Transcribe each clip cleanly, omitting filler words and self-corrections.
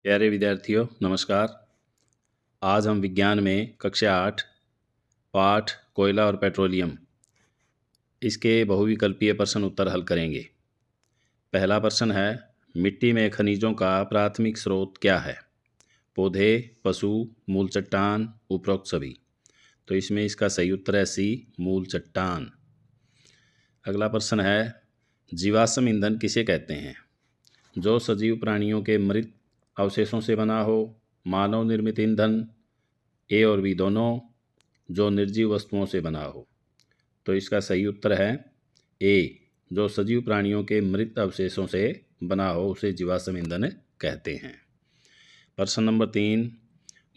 प्यारे विद्यार्थियों नमस्कार। आज हम विज्ञान में कक्षा 8 पाठ कोयला और पेट्रोलियम इसके बहुविकल्पीय प्रश्न उत्तर हल करेंगे। पहला प्रश्न है, मिट्टी में खनिजों का प्राथमिक स्रोत क्या है? पौधे, पशु, मूल चट्टान, उपरोक्त सभी। तो इसमें इसका सही उत्तर है सी, मूल चट्टान। अगला प्रश्न है, जीवाश्म ईंधन किसे कहते हैं? जो सजीव प्राणियों के मृत अवशेषों से बना हो, मानव निर्मित ईंधन, ए और बी दोनों, जो निर्जीव वस्तुओं से बना हो। तो इसका सही उत्तर है ए, जो सजीव प्राणियों के मृत अवशेषों से बना हो उसे जीवाश्म ईंधन कहते हैं। प्रश्न नंबर 3,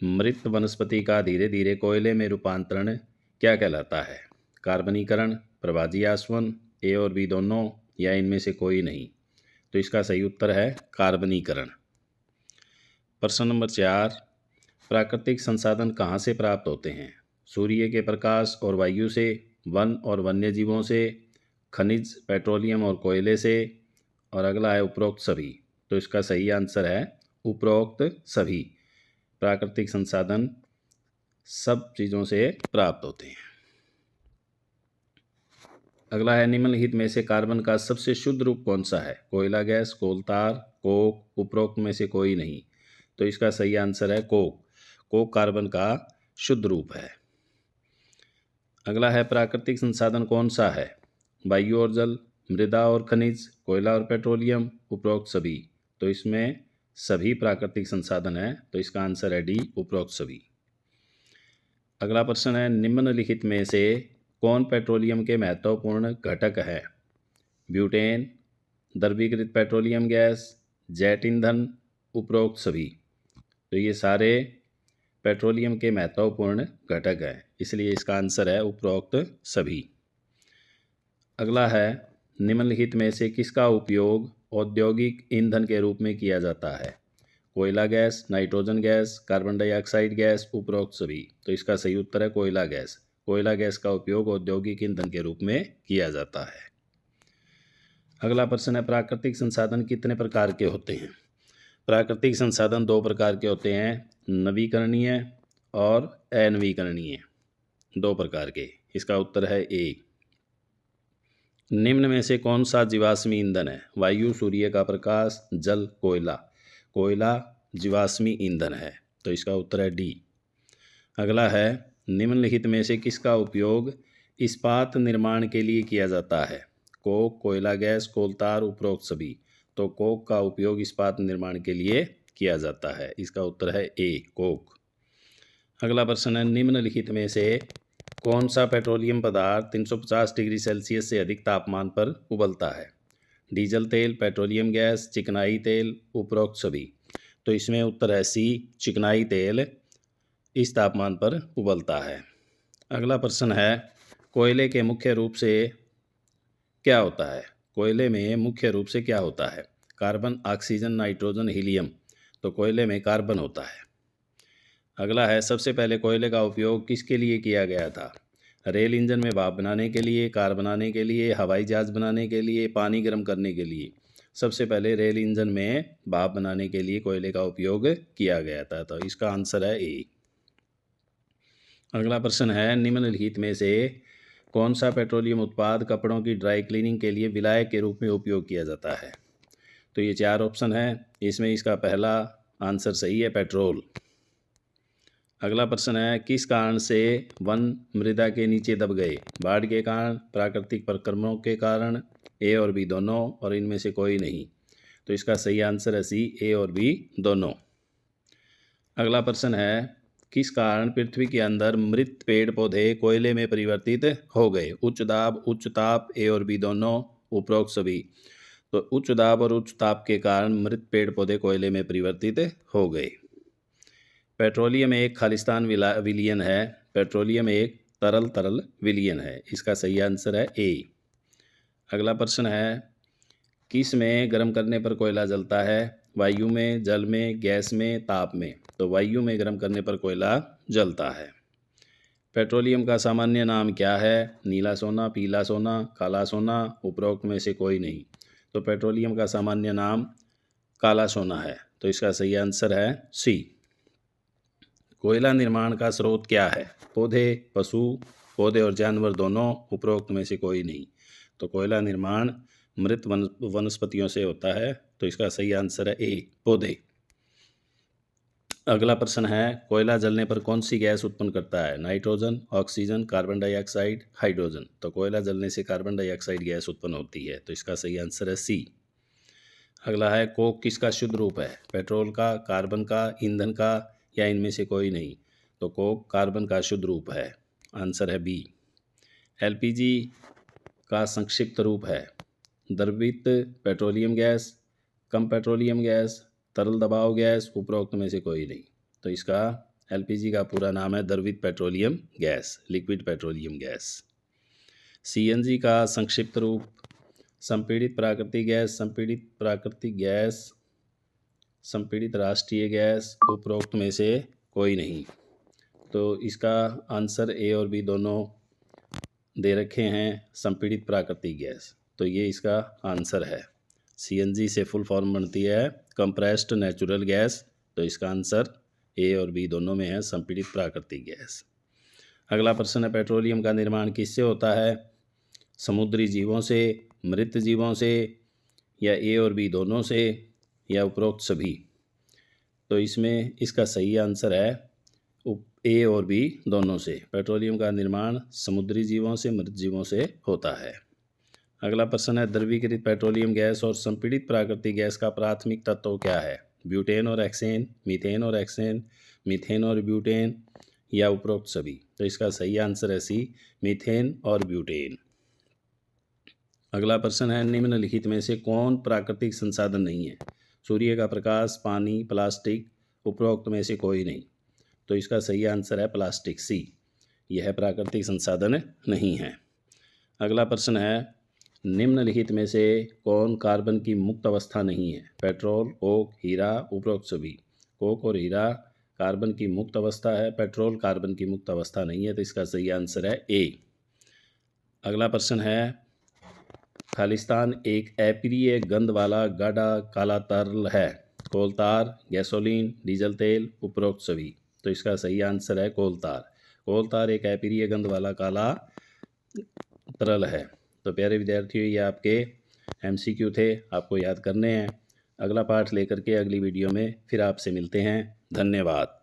मृत वनस्पति का धीरे धीरे कोयले में रूपांतरण क्या कहलाता है? कार्बनीकरण, प्रभाजीआसवन, ए और बी दोनों, या इनमें से कोई नहीं। तो इसका सही उत्तर है कार्बनीकरण। प्रश्न नंबर 4, प्राकृतिक संसाधन कहाँ से प्राप्त होते हैं? सूर्य के प्रकाश और वायु से, वन और वन्य जीवों से, खनिज, पेट्रोलियम और कोयले से, और अगला है उपरोक्त सभी। तो इसका सही आंसर है उपरोक्त सभी। प्राकृतिक संसाधन सब चीज़ों से प्राप्त होते हैं। अगला है, निम्नलिखित में से कार्बन का सबसे शुद्ध रूप कौन सा है? कोयला गैस, कोल तार, कोक, उपरोक्त में से कोई नहीं। तो इसका सही आंसर है कोक। कोक कार्बन का शुद्ध रूप है। अगला है, प्राकृतिक संसाधन कौन सा है? वायु और जल, मृदा और खनिज, कोयला और पेट्रोलियम, उपरोक्त सभी। तो इसमें सभी प्राकृतिक संसाधन है। तो इसका आंसर है डी, उपरोक्त सभी। अगला प्रश्न है, निम्नलिखित में से कौन पेट्रोलियम के महत्वपूर्ण घटक है? ब्यूटेन, द्रवीकृत पेट्रोलियम गैस, जेट ईंधन, उपरोक्त सभी। तो ये सारे पेट्रोलियम के महत्वपूर्ण घटक हैं, इसलिए इसका आंसर है उपरोक्त सभी। अगला है, निम्नलिखित में से किसका उपयोग औद्योगिक ईंधन के रूप में किया जाता है? कोयला gas, nitrogen gas, carbon dioxide gas, उपरोक्त सभी। तो इसका सही उत्तर है कोयला गैस। कोयला गैस का उपयोग औद्योगिक ईंधन के रूप में किया जाता है। अगला प्रश्न है, प्राकृतिक संसाधन कितने प्रकार के होते हैं? प्राकृतिक संसाधन दो प्रकार के होते हैं, नवीकरणीय और अनवीकरणीय, दो प्रकार के। इसका उत्तर है ए। निम्न में से कौन सा जीवाश्मी ईंधन है? वायु, सूर्य का प्रकाश, जल, कोयला। कोयला जीवाश्मी ईंधन है। तो इसका उत्तर है डी। अगला है, निम्नलिखित में से किसका उपयोग इस्पात निर्माण के लिए किया जाता है? कोक, कोयला गैस, कोल तार, उपरोक्त सभी। तो कोक का उपयोग इस्पात निर्माण के लिए किया जाता है। इसका उत्तर है ए, कोक। अगला प्रश्न है, निम्नलिखित में से कौन सा पेट्रोलियम पदार्थ 350 डिग्री सेल्सियस से अधिक तापमान पर उबलता है? डीजल तेल, पेट्रोलियम गैस, चिकनाई तेल, उपरोक्त सभी। तो इसमें उत्तर है सी, चिकनाई तेल इस तापमान पर उबलता है। अगला प्रश्न है, कोयले के मुख्य रूप से क्या होता है? कोयले में मुख्य रूप से क्या होता है? Carbon, oxygen, nitrogen, helium. तो कोयले में कार्बन होता है। अगला है, सबसे पहले कोयले का उपयोग किसके लिए किया गया था? रेल इंजन में भाप बनाने के लिए, कार बनाने के लिए, हवाई जहाज बनाने के लिए, पानी गर्म करने के लिए। सबसे पहले रेल इंजन में भाप बनाने के लिए कोयले का उपयोग किया गया था। तो इसका आंसर है ए। अगला प्रश्न है, निम्नलिखित में से कौन सा पेट्रोलियम उत्पाद कपड़ों की ड्राई क्लीनिंग के लिए विलायक के रूप में उपयोग किया जाता है? तो ये चार ऑप्शन है, इसमें इसका पहला आंसर सही है, पेट्रोल। अगला प्रश्न है, किस कारण से वन मृदा के नीचे दब गए? बाढ़ के कारण, प्राकृतिक परिक्रमणों के कारण, ए और बी दोनों, और इनमें से कोई नहीं। तो इसका सही आंसर है सी, ए और बी दोनों। अगला प्रश्न है, किस कारण पृथ्वी के अंदर मृत पेड़ पौधे कोयले में परिवर्तित हो गए? उच्च दाब, उच्च ताप, ए और बी दोनों, उपरोक्त सभी। तो उच्च दाब और उच्च ताप के कारण मृत पेड़ पौधे कोयले में परिवर्तित हो गए। पेट्रोलियम एक खालिस्तान विलियन है। पेट्रोलियम एक तरल विलियन है। इसका सही आंसर है ए। अगला प्रश्न है, किस में गर्म करने पर कोयला जलता है? वायु में, जल में, गैस में, ताप में। तो वायु में गर्म करने पर कोयला जलता है। पेट्रोलियम का सामान्य नाम क्या है? नीला सोना, पीला सोना, काला सोना, उपरोक्त में से कोई नहीं। तो पेट्रोलियम का सामान्य नाम काला सोना है। तो इसका सही आंसर है सी। कोयला निर्माण का स्रोत क्या है? पौधे, पशु, पौधे और जानवर दोनों, उपरोक्त में से कोई नहीं। तो कोयला निर्माण मृत वनस्पतियों से होता है, तो इसका सही आंसर है ए, पौधे। अगला प्रश्न है, कोयला जलने पर कौन सी गैस उत्पन्न करता है? Nitrogen, oxygen, carbon dioxide, hydrogen. तो कोयला जलने से कार्बन डाइऑक्साइड गैस उत्पन्न होती है, तो इसका सही आंसर है सी। अगला है, कोक किसका शुद्ध रूप है? पेट्रोल का, कार्बन का, ईंधन का, या इनमें से कोई नहीं? तो कोक कार्बन का शुद्ध रूप है, आंसर है बी। एलपीजी का संक्षिप्त रूप है? द्रवित पेट्रोलियम गैस, कम पेट्रोलियम गैस, तरल दबाव गैस, उपरोक्त में से कोई नहीं। तो इसका एलपीजी का पूरा नाम है द्रवित petroleum gas, liquid petroleum gas. CNG का संक्षिप्त रूप? संपीड़ित प्राकृतिक गैस, संपीड़ित प्राकृतिक गैस, संपीड़ित राष्ट्रीय गैस, उपरोक्त में से कोई नहीं। तो इसका आंसर ए और बी दोनों दे रखे हैं, संपीड़ित प्राकृतिक गैस, तो ये इसका आंसर है। सीएनजी से फुल फॉर्म बनती है कंप्रेस्ड नेचुरल गैस, तो इसका आंसर ए और बी दोनों में है, संपीड़ित प्राकृतिक गैस। अगला प्रश्न है, पेट्रोलियम का निर्माण किससे होता है? समुद्री जीवों से, मृत जीवों से, या ए और बी दोनों से, या उपरोक्त सभी? तो इसमें इसका सही आंसर है ए और बी दोनों से। पेट्रोलियम का निर्माण समुद्री जीवों से, मृत जीवों से होता है। अगला प्रश्न है, द्रवीकृत पेट्रोलियम गैस और संपीड़ित प्राकृतिक गैस का प्राथमिक तत्व क्या है? ब्यूटेन और हेक्सेन, मीथेन और हेक्सेन, मीथेन और ब्यूटेन, या उपरोक्त सभी? तो इसका सही आंसर है सी, मीथेन और ब्यूटेन। अगला प्रश्न है, निम्नलिखित में से कौन प्राकृतिक संसाधन नहीं है? सूर्य का प्रकाश, पानी, प्लास्टिक, उपरोक्त में से कोई नहीं। तो इसका सही आंसर है प्लास्टिक, सी, यह प्राकृतिक संसाधन नहीं है। अगला प्रश्न है, निम्नलिखित में से कौन कार्बन की मुक्त अवस्था नहीं है? पेट्रोल, कोक, हीरा, उपरोक्त सभी? कोक और हीरा कार्बन की मुक्त अवस्था है, पेट्रोल कार्बन की मुक्त अवस्था नहीं है, तो इसका सही आंसर है ए। अगला प्रश्न है, खालिस्तान एक अप्रिय गंध वाला गाढ़ा काला तरल है? कोलतार, गैसोलीन, डीजल तेल, उपरोक्त सभी? तो इसका सही आंसर है कोलतार। कोलतार एक अप्रिय गंध वाला काला तरल है। तो प्यारे विद्यार्थियों, ये आपके एमसीक्यू थे, आपको याद करने हैं। अगला पाठ लेकर के अगली वीडियो में फिर आपसे मिलते हैं। धन्यवाद।